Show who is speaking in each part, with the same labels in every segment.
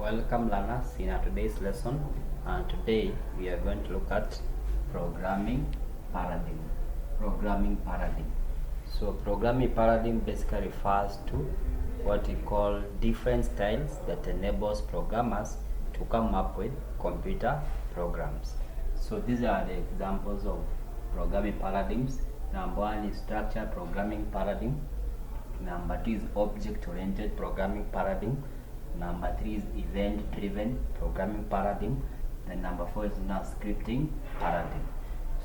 Speaker 1: Welcome learners in our today's lesson, and today we are going to look at programming paradigm. Programming paradigm. So programming paradigm basically refers to what we call different styles that enables programmers to come up with computer programs. So these are the examples of programming paradigms. Number one is structured programming paradigm. Number two is object-oriented programming paradigm. Number three is event-driven programming paradigm. And number four is now scripting paradigm.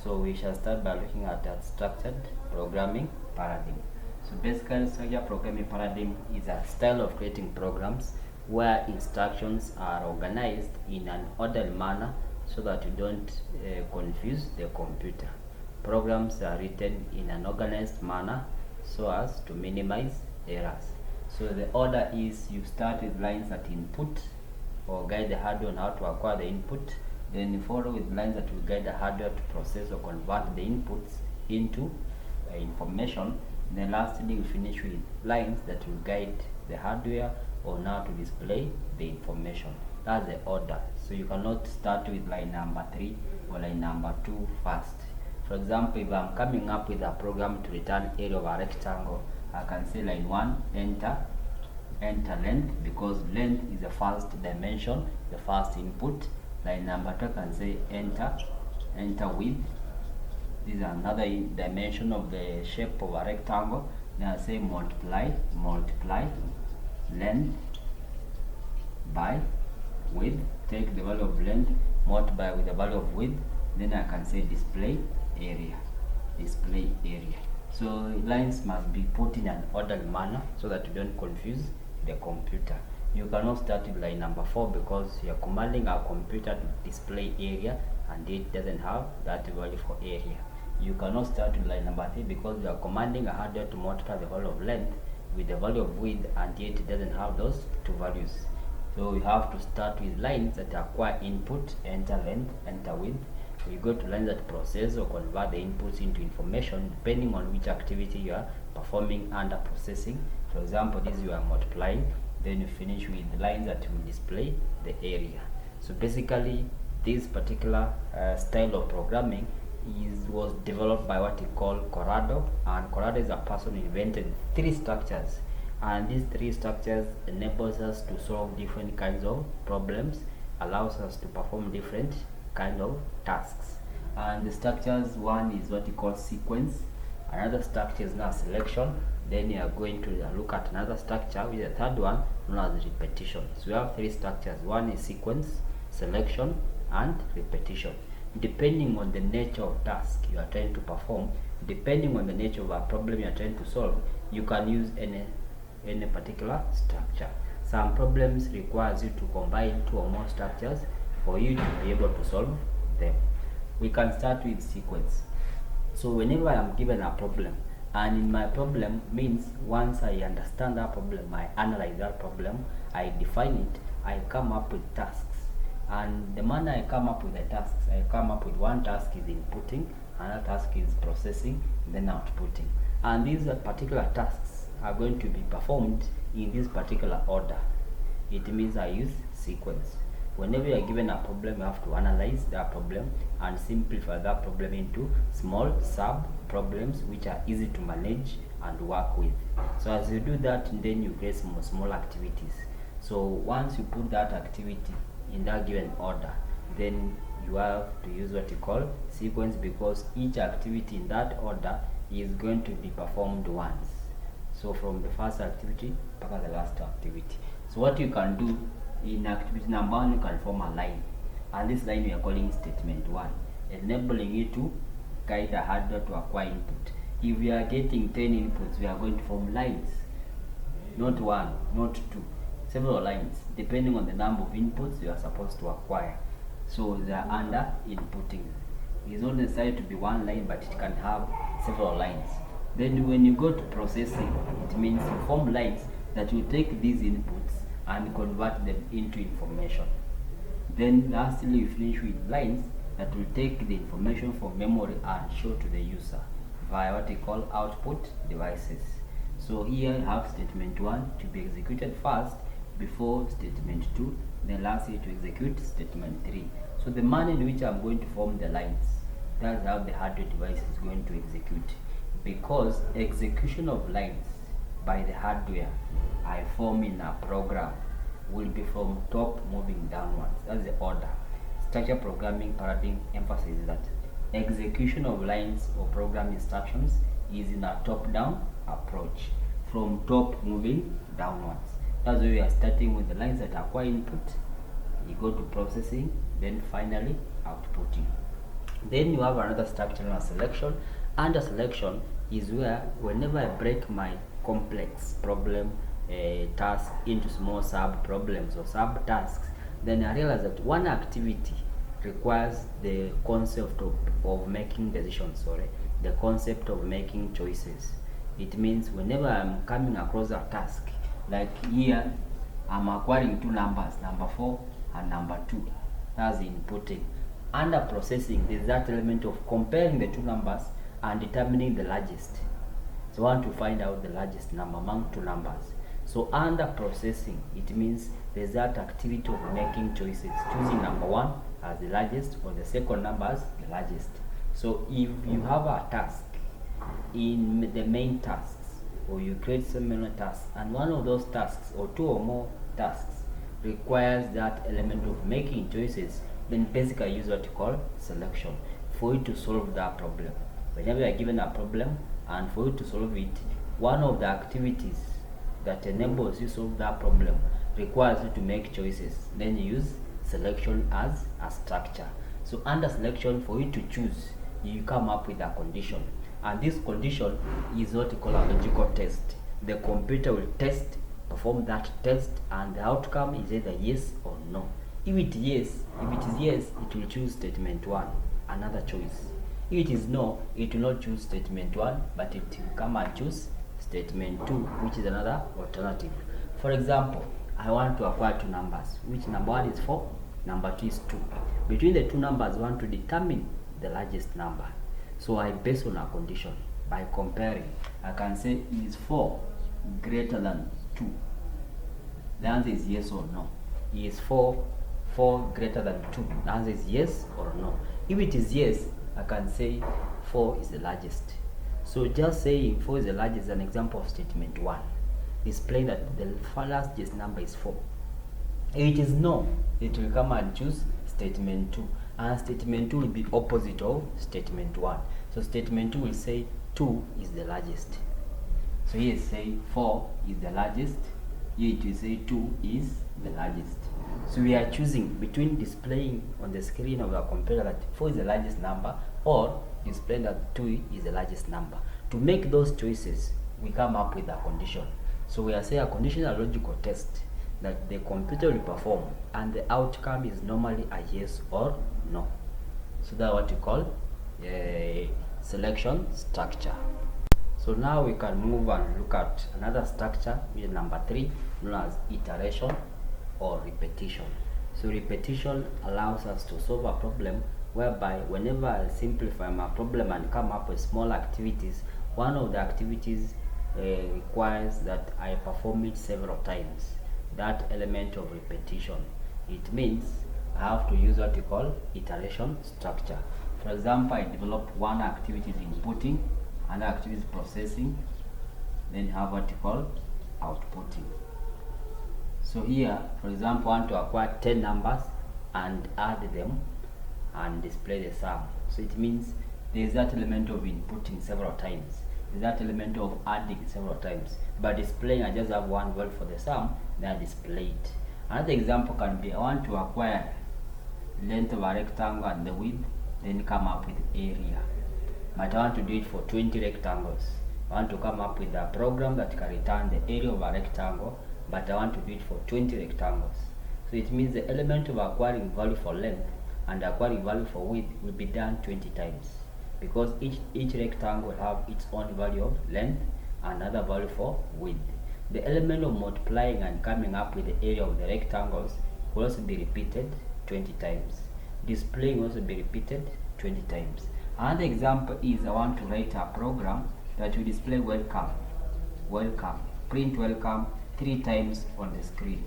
Speaker 1: So we shall start by looking at that structured programming paradigm. So basically, structured programming paradigm is a style of creating programs where instructions are organized in an orderly manner so that you don't confuse the computer. Programs are written in an organized manner so as to minimize errors. So the order is you start with lines that input or guide the hardware on how to acquire the input. Then you follow with lines that will guide the hardware to process or convert the inputs into information. Then lastly, you finish with lines that will guide the hardware on how to display the information. That's the order. So you cannot start with line number 3 or line number 2 first. For example, if I'm coming up with a program to return area of a rectangle, I can say line 1, enter length, because length is the first dimension, the first input. Line number 2, I can say enter width. This is another dimension of the shape of a rectangle. Then I say multiply length by width. Take the value of length, multiply with the value of width. Then I can say display area. So lines must be put in an orderly manner so that you don't confuse the computer. You cannot start with line number 4 because you're commanding our computer to display area and it doesn't have that value for area. You cannot start with line number 3 because you are commanding a hardware to multiply the value of length with the value of width and yet it doesn't have those two values. So you have to start with lines that acquire input, enter length, enter width. You go to lines that process or convert the inputs into information depending on which activity you are performing under processing. For example, this you are multiplying. Then you finish with lines that will display the area. So basically, this particular style of programming was developed by what we call Corrado, and Corrado is a person who invented 3 structures, and these 3 structures enables us to solve different kinds of problems, allows us to perform different kind of tasks. And the structures, one is what we call sequence, another structure is now selection, then you are going to look at another structure with the third one known as repetition. So we have 3 structures. One is sequence, selection, and repetition. Depending on the nature of task you are trying to perform, depending on the nature of a problem you are trying to solve, you can use any particular structure. Some problems requires you to combine 2 or more structures for you to be able to solve them. We can start with sequence. So whenever I am given a problem, and in my problem means once I understand that problem, I analyze that problem, I define it, I come up with tasks. And the manner I come up with the tasks, I come up with one task is inputting, another task is processing, then outputting. And these particular tasks are going to be performed in this particular order. It means I use sequence. Whenever you are given a problem, you have to analyze that problem and simplify that problem into small sub-problems which are easy to manage and work with. So as you do that, then you create small activities. So once you put that activity in that given order, then you have to use what you call sequence, because each activity in that order is going to be performed once. So from the first activity to the last activity. So what you can do in activity number 1, you can form a line, and this line we are calling statement 1, enabling you to guide the hardware to acquire input. If we are getting 10 inputs, we are going to form lines, not 1, not 2, several lines, depending on the number of inputs you are supposed to acquire. So they are under inputting. It is not necessary to be one line, but it can have several lines. Then when you go to processing, it means you form lines that will take these inputs and convert them into information. Then lastly, you finish with lines that will take the information from memory and show to the user via what we call output devices. So here I have statement 1 to be executed first before statement 2, then lastly to execute statement 3. So the manner in which I'm going to form the lines, that's how the hardware device is going to execute, because execution of lines by the hardware I form in a program will be from top moving downwards. That's the order. Structure programming paradigm emphasizes that execution of lines or program instructions is in a top-down approach, from top moving downwards. That's why we are starting with the lines that acquire input, you go to processing, then finally outputting. Then you have another structure known as selection. Under selection is where whenever I break my complex problem task into small sub problems or sub tasks, then I realize that one activity requires the concept of making decisions, the concept of making choices. It means whenever I'm coming across a task, like here I'm acquiring two numbers, number 4 and number 2, that's inputting. Under processing, there's that element of comparing the two numbers and determining the largest. So I want to find out the largest number among two numbers. So under processing, it means there's that activity of making choices, choosing number 1 as the largest or the second number as the largest. So if you have a task in the main tasks, or you create similar tasks, and one of those tasks or two or more tasks requires that element of making choices, then basically I use what you call selection for you to solve that problem. Whenever you are given a problem and for you to solve it, one of the activities that enables you to solve that problem requires you to make choices. Then you use selection as a structure. So under selection, for you to choose, you come up with a condition, and this condition is what you call a logical test. The computer will perform that test, and the outcome is either yes or no. If it is yes, it will choose statement 1, another choice. If it is no, it will not choose statement 1, but it will come and choose statement 2, which is another alternative. For example, I want to acquire two numbers, which number 1 is 4, number 2 is 2. Between the two numbers, I want to determine the largest number. So I base on a condition. By comparing, I can say, is 4 greater than 2? The answer is yes or no. Is 4 greater than 2? The answer is yes or no. If it is yes, I can say 4 is the largest. So just saying 4 is the largest is an example of statement 1, displaying that the largest number is 4. If it is no, it will come and choose statement 2, and statement 2 will be opposite of statement 1. So statement 2 will say 2 is the largest. So here it say 4 is the largest, here it will say 2 is the largest. So we are choosing between displaying on the screen of our computer that 4 is the largest number, or displaying that 2 is the largest number. To make those choices, we come up with a condition. So we are saying a conditional logical test that the computer will perform, and the outcome is normally a yes or no. So that's what we call a selection structure. So now we can move and look at another structure, which is number 3, known as iteration or repetition. So repetition allows us to solve a problem whereby whenever I simplify my problem and come up with small activities, one of the activities requires that I perform it several times. That element of repetition, it means I have to use what you call iteration structure. For example, I develop one activity is inputting, another activity is processing, then you have what you call outputting. So here, for example, I want to acquire 10 numbers and add them and display the sum. So it means there is that element of inputting several times, there's that element of adding several times. By displaying, I just have one value for the sum, then I display it. Another example can be I want to acquire length of a rectangle and the width, then come up with area. But I want to do it for 20 rectangles. I want to come up with a program that can return the area of a rectangle, but I want to do it for 20 rectangles. So it means the element of acquiring value for length and acquiring value for width will be done 20 times, because each rectangle will have its own value of length and another value for width. The element of multiplying and coming up with the area of the rectangles will also be repeated 20 times. Displaying will also be repeated 20 times. Another example is I want to write a program that will display welcome, print welcome 3 times on the screen.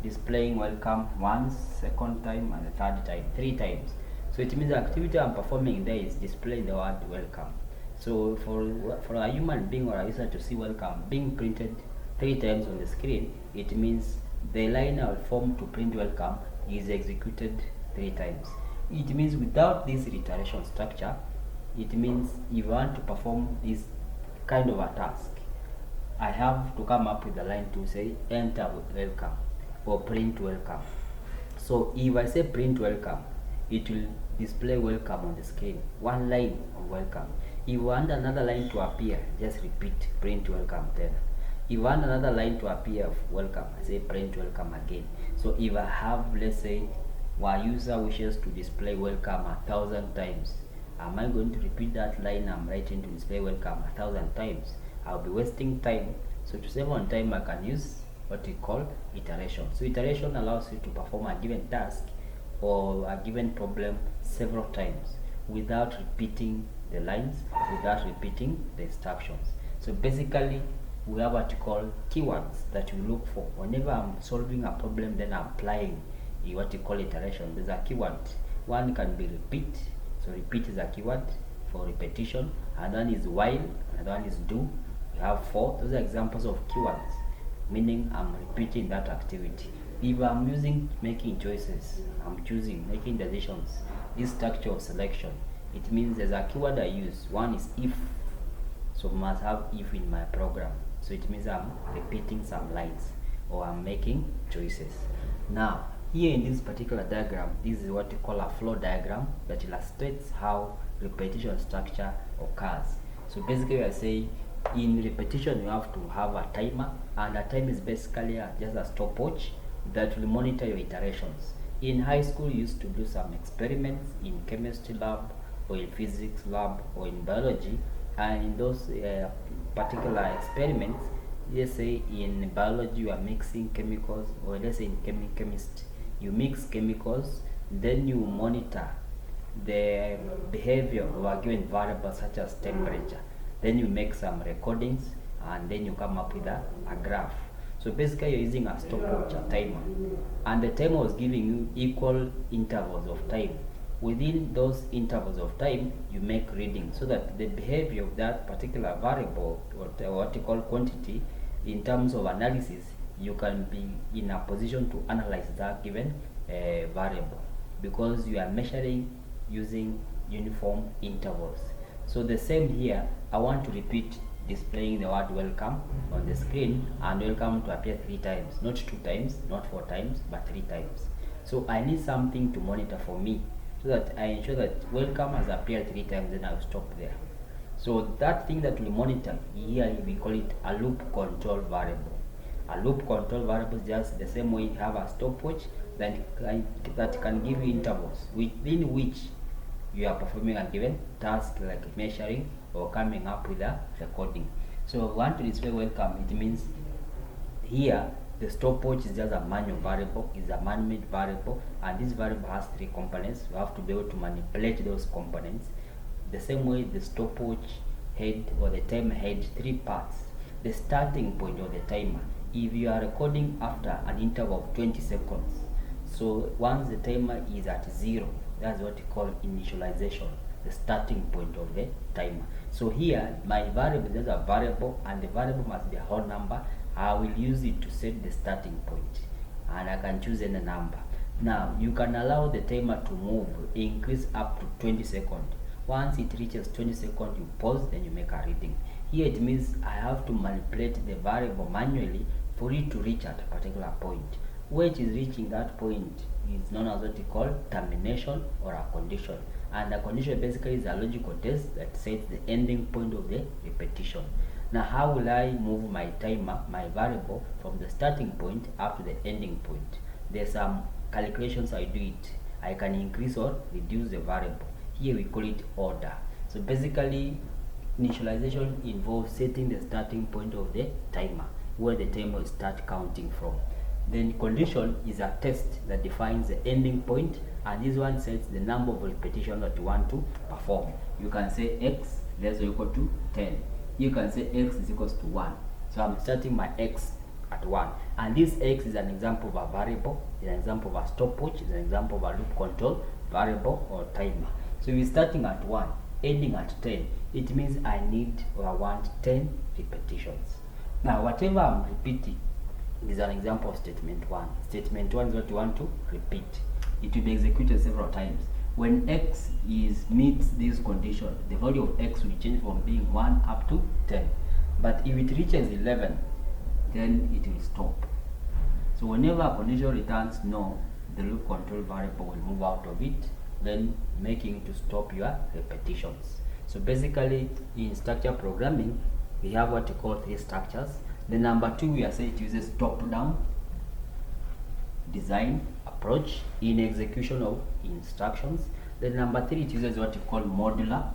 Speaker 1: displaying welcome once, second time, and the third time, 3 times. So it means the activity I'm performing there is displaying the word welcome. So for a human being or a user to see welcome being printed 3 times on the screen, it means the line I will form to print welcome is executed 3 times. It means without this reiteration structure, it means if I want to perform this kind of a task, I have to come up with a line to say enter welcome or print welcome. So if I say print welcome, it will display welcome on the screen, one line of welcome. If you want another line to appear, just repeat print welcome then. If you want another line to appear of welcome, I say print welcome again. So if I have, let's say, our user wishes to display welcome 1,000 times, am I going to repeat that line I'm writing to display welcome 1,000 times? I'll be wasting time. So to save on time, I can use what we call iteration. So iteration allows you to perform a given task or a given problem several times without repeating the lines, without repeating the instructions. So basically, we have what we call keywords that we look for. Whenever I'm solving a problem, then I'm applying what you call iteration. There's a keyword. One can be repeat. So repeat is a keyword for repetition. And one is while, and one is do. We have 4. Those are examples of keywords, meaning I'm repeating that activity. If I'm using making choices, I'm choosing, making decisions, this structure of selection, it means there's a keyword I use. One is if, so must have if in my program. So it means I'm repeating some lines or I'm making choices. Now, here in this particular diagram, this is what we call a flow diagram that illustrates how repetition structure occurs. So basically, I say in repetition, you have to have a timer, and a time is basically just a stopwatch that will monitor your iterations. In high school, you used to do some experiments in chemistry lab or in physics lab or in biology, and in those particular experiments, let's say in biology you are mixing chemicals, or let's say in chemistry you mix chemicals, then you monitor the behavior of a given variable such as temperature, then you make some recordings, and then you come up with a graph. So basically you're using a stopwatch, a timer, and the timer was giving you equal intervals of time. Within those intervals of time, you make readings so that the behavior of that particular variable, or what you call quantity, in terms of analysis, you can be in a position to analyze that given variable, because you are measuring using uniform intervals. So the same here, I want to repeat displaying the word welcome on the screen, and welcome to appear 3 times, not 2 times, not 4 times, but 3 times. So I need something to monitor for me, so that I ensure that welcome has appeared 3 times, then I'll stop there. So that thing that we monitor here, we call it a loop control variable. A loop control variable is just the same way you have a stopwatch that can give you intervals within which you are performing a given task, like measuring or coming up with a recording. So if we want to display welcome, it means here the stopwatch is just a manual variable, is a man-made variable, and this variable has 3 components. We have to be able to manipulate those components. The same way the stopwatch head or the timer head 3 parts. The starting point of the timer, if you are recording after an interval of 20 seconds, so once the timer is at 0, that's what we call initialization, the starting point of the timer. So here my variable is a variable, and the variable must be a whole number. I will use it to set the starting point, and I can choose any number. Now you can allow the timer to move, increase up to 20 seconds. Once it reaches 20 seconds, you pause, then you make a reading. Here it means I have to manipulate the variable manually for it to reach at a particular point. Which is reaching that point is known as what we call termination or a condition. And a condition basically is a logical test that sets the ending point of the repetition. Now how will I move my timer, my variable, from the starting point up to the ending point? There's some calculations I do it. I can increase or reduce the variable. Here we call it order. So basically initialization involves setting the starting point of the timer, where the timer will start counting from. Then condition is a test that defines the ending point, and this one sets the number of repetitions that you want to perform. You can say x less or equal to 10. You can say x is equals to 1. So I'm starting my x at at 1. And this x is an example of a variable, is an example of a stopwatch, is an example of a loop control variable or timer. So we're starting at 1, ending at 10. It means I need or I want 10 repetitions. Now whatever I'm repeating is an example of statement 1. Statement 1 is what you want to repeat. It will be executed several times. When x meets this condition, the value of x will change from being 1 up to 10. But if it reaches 11, then it will stop. So whenever a condition returns no, the loop control variable will move out of it, then making it to stop your repetitions. So basically in structure programming, we have what we call 3 structures. The number 2, we are saying it uses top-down design approach in execution of instructions. Then number 3, it uses what we call modular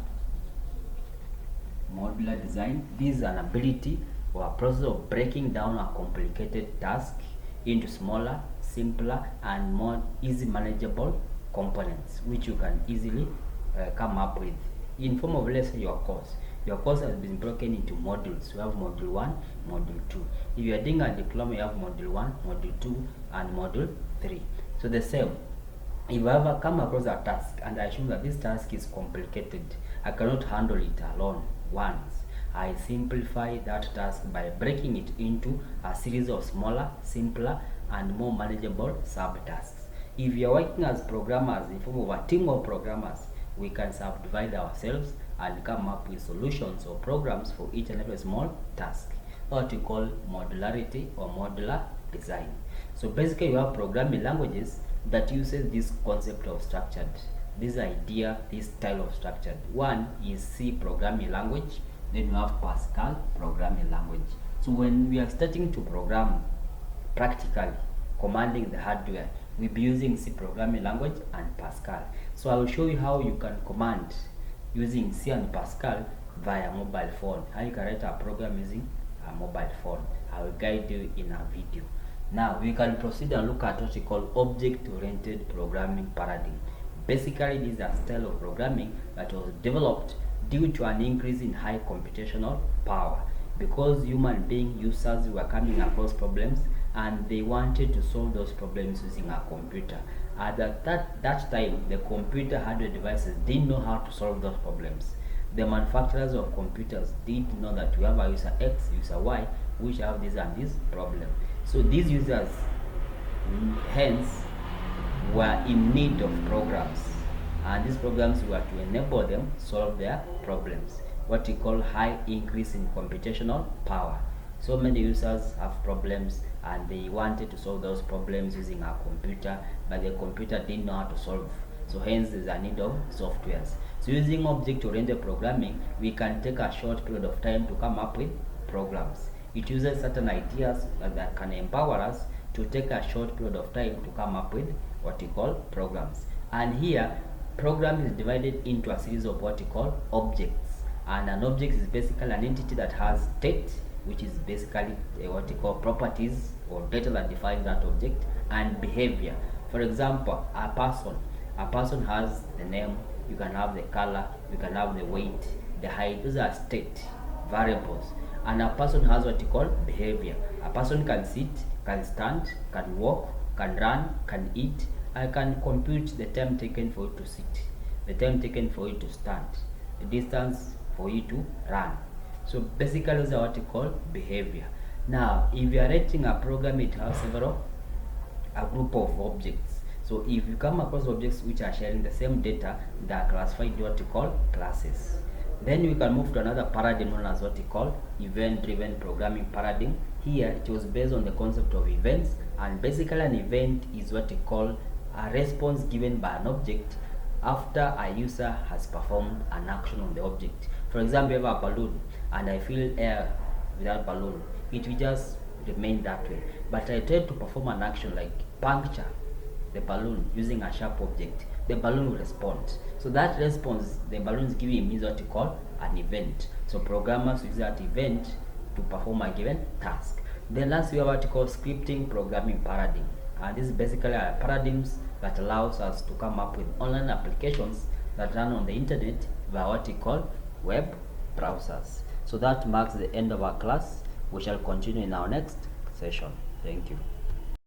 Speaker 1: design. This is an ability or a process of breaking down a complicated task into smaller, simpler, and more easy manageable components, which you can easily come up with in form of, let's say, your course. Your course has been broken into modules. You have module 1, module 2. If you are doing a diploma, you have module 1, module 2, and module 3. So the same. If I ever come across a task and I assume that this task is complicated, I cannot handle it alone once, I simplify that task by breaking it into a series of smaller, simpler, and more manageable subtasks. If you are working as programmers in form of a team of programmers, we can subdivide ourselves and come up with solutions or programs for each and every small task, what we call modularity or modular design. So basically you have programming languages that uses this concept of structured, this idea, this style of structured. One is C programming language, then you have Pascal programming language. So when we are starting to program practically, commanding the hardware, we'll be using C programming language and Pascal. So I will show you how you can command using C and Pascal via mobile phone, how you can write a program using a mobile phone. I will guide you in a video. Now we can proceed and look at what we call object-oriented programming paradigm. Basically, this is a style of programming that was developed due to an increase in high computational power, because human being users were coming across problems and they wanted to solve those problems using a computer. At that time, the computer hardware devices didn't know how to solve those problems. The manufacturers of computers did know that we have a user X, user Y, which have this and this problem. So these users, hence, were in need of programs, and these programs were to enable them solve their problems, what we call high increase in computational power. So many users have problems and they wanted to solve those problems using a computer, but the computer didn't know how to solve. So hence there's a need of softwares. So using object-oriented programming, we can take a short period of time to come up with programs. It uses certain ideas that can empower us to take a short period of time to come up with what we call programs. And here, program is divided into a series of what we call objects. And an object is basically an entity that has state, which is basically what we call properties or data that defines that object, and behavior. For example, a person has the name, you can have the color, you can have the weight, the height. Those are state variables. And a person has what you call behavior. A person can sit, can stand, can walk, can run, can eat. I can compute the time taken for you to sit, the time taken for you to stand, the distance for you to run. So basically those are what you call behavior. Now if you are writing a program, it has a group of objects. So if you come across objects which are sharing the same data, they are classified what you call classes. Then we can move to another paradigm known as what we call event-driven programming paradigm. Here it was based on the concept of events, and basically an event is what we call a response given by an object after a user has performed an action on the object. For example, you have a balloon and I fill air without balloon, it will just remain that way. But I try to perform an action like puncture the balloon using a sharp object, the balloon will respond. So that response the balloon is giving is what you call an event. So programmers use that event to perform a given task. Then last we have what you call scripting programming paradigm, and this is basically a paradigms that allows us to come up with online applications that run on the internet via what we call web browsers. So that marks the end of our class. We shall continue in our next session. Thank you.